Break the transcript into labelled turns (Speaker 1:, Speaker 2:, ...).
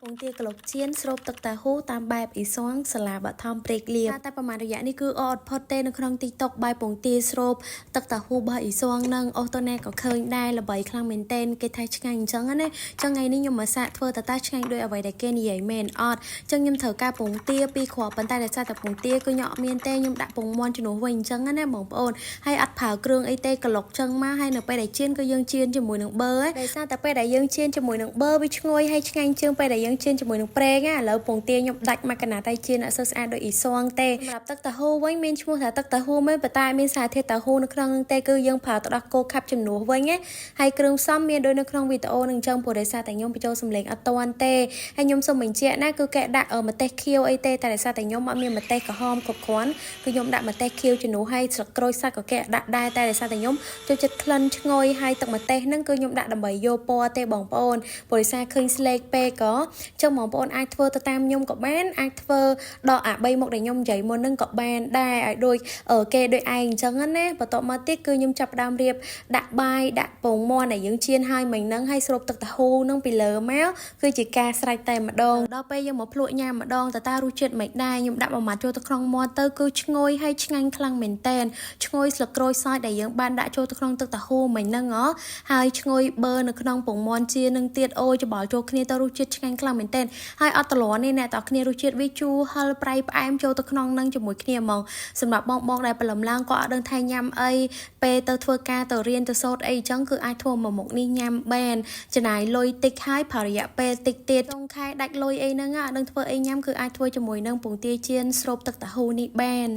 Speaker 1: ពងទាក្លុកជៀនស្រូបទឹកតាហ៊ូតាមបែបអ៊ីស្វងសាឡាបឋមព្រែកលៀបតែប្រហែលរយៈនេះគឺអត់ផុតទេនៅក្នុង TikTok បែបពងទាស្រូបទឹកតាហ៊ូរបស់អ៊ីស្វងនឹងអូតូណេក៏ឃើញដែរល្បីខ្លាំងមែនទែនគេថាឆ្ងាញ់អញ្ចឹងណាចឹងថ្ងៃនេះខ្ញុំមកសាកធ្វើតើឆ្ងាញ់ដូចអ្វីដែលគេនិយាយមែនអត់ចឹងខ្ញុំត្រូវការពងទាពីរគ្រាប់ប៉ុន្តែដោយសារតែពងទាគឺខ្ញុំអត់មានទេខ្ញុំដាក់ពងមាន់ជំនួសវិញអញ្ចឹងណាបងប្អូនហើយអត់ប្រើគ្រឿងអីទេក្លុកចឹងមកហើយនៅពេលដែលជៀនគឺយើងជៀនជាមួយនឹងប៊ឺដោយសារតែពេលដែលយើងជៀនជាមួយនឹងប៊ឺវាឈ្ងុយហើយឆ្ងាញ់ជាងពេលដែលយើងជៀនជាមួយនឹងប្រេងឥឡូវពងទាខ្ញុំដាច់មកកណាតែជៀនអត់សូវស្អាតដូចអ៊ីស្វងទេសម្រាប់ទឹកតាហ៊ូវិញមានឈ្មោះថាទឹកតាហ៊ូមែនប៉ុន្តែមានសារធាតុតាហ៊ូនៅក្នុងនោះទេគឺយើងប្រើទឹកដោះគោខាប់ជំនួសវិញណាហើយគ្រឿងផ្សំមានដូចនៅក្នុងវីដេអូនឹងចឹងព្រោះដោយសារតែខ្ញុំបញ្ចូលសម្លេងអត់តាន់ទេហើយខ្ញុំសូមបញ្ជាក់ណាគឺគេដាក់ម្ទេសខៀវអីទេតែដោយសារតែខ្ញុំអត់មានម្ទេសក្រហមគ្រប់គ្រាន់គឺខ្ញុំដាក់ម្ទេសខៀវជំនួសហើយស្លឹកក្រូចសើចក៏គេដាក់ដែរតែដោយសារតែខ្ញុំចូលចិត្តក្លិនឈ្ងុយហើយទឹកម្ទេសហ្នឹងគឺខ្ញុំដាក់ដើម្បីយកពណ៌ទេបងប្អូនព្រោះដោយសារឃើញស្លេកពេកក៏ចឹងបងប្អូនអាចធ្វើទៅតាមខ្ញុំក៏បានអាចធ្វើដកអា3មុខដែលខ្ញុំនិយាយមុនហ្នឹងក៏បានដែរឲ្យដូចគេដូចឯងអញ្ចឹងណាបន្ទាប់មកទៀតគឺខ្ញុំចាប់ផ្ដើមរៀបដាក់បាយដាក់ពងមាន់ដែលយើងជៀនហើយមិញហ្នឹងហើយស្រូបទឹកតាហ៊ូហ្នឹងពីលើមកគឺជាការស្រេចតែម្ដងដល់ពេលយើងមកភ្លក់ញ៉ាំម្ដងតើរសជាតិមិនដែរខ្ញុំដាក់មួយម៉ាត់ចូលទៅក្នុងមាត់ទៅគឺឈ្ងុយហើយឆ្ងាញ់ខ្លាំងមែនតែនឈ្ងុយស្លឹកក្រូចសើចដែលយើងបានដាក់ចូលទៅក្នុងទឹកតាហ៊ូមិញហ្នឹងហើយឈ្ងុយប៊ឺនៅក្នុងពងមាន់ជៀននឹងទៀតអូច្បល់ចូលគ្នាទៅរសជាតិឆ្ងាញ់ខ្លាំងមែនតែនហើយអត់តលាន់នេះអ្នកទាំងគ្នារសជាតិវាជូរហឹរប្រៃផ្អែមចូលទៅក្នុងនឹងជាមួយគ្នាហ្មងសម្រាប់បងដែលព្រលឹមឡើងក៏អត់ដឹងថាញ៉ាំអីពេលទៅធ្វើការទៅរៀនទៅសូត្រអីចឹងគឺអាចធ្វើមួយមុខនេះញ៉ាំបានចំណាយលុយតិចហើយប្ររយៈពេលតិចទៀតក្នុងខែដាច់លុយអីហ្នឹងអត់ដឹងធ្វើអីញ៉ាំគឺអាចធ្វើជាមួយនឹងពងទាជៀនស្រូបទឹកតាហ៊ូនេះបាន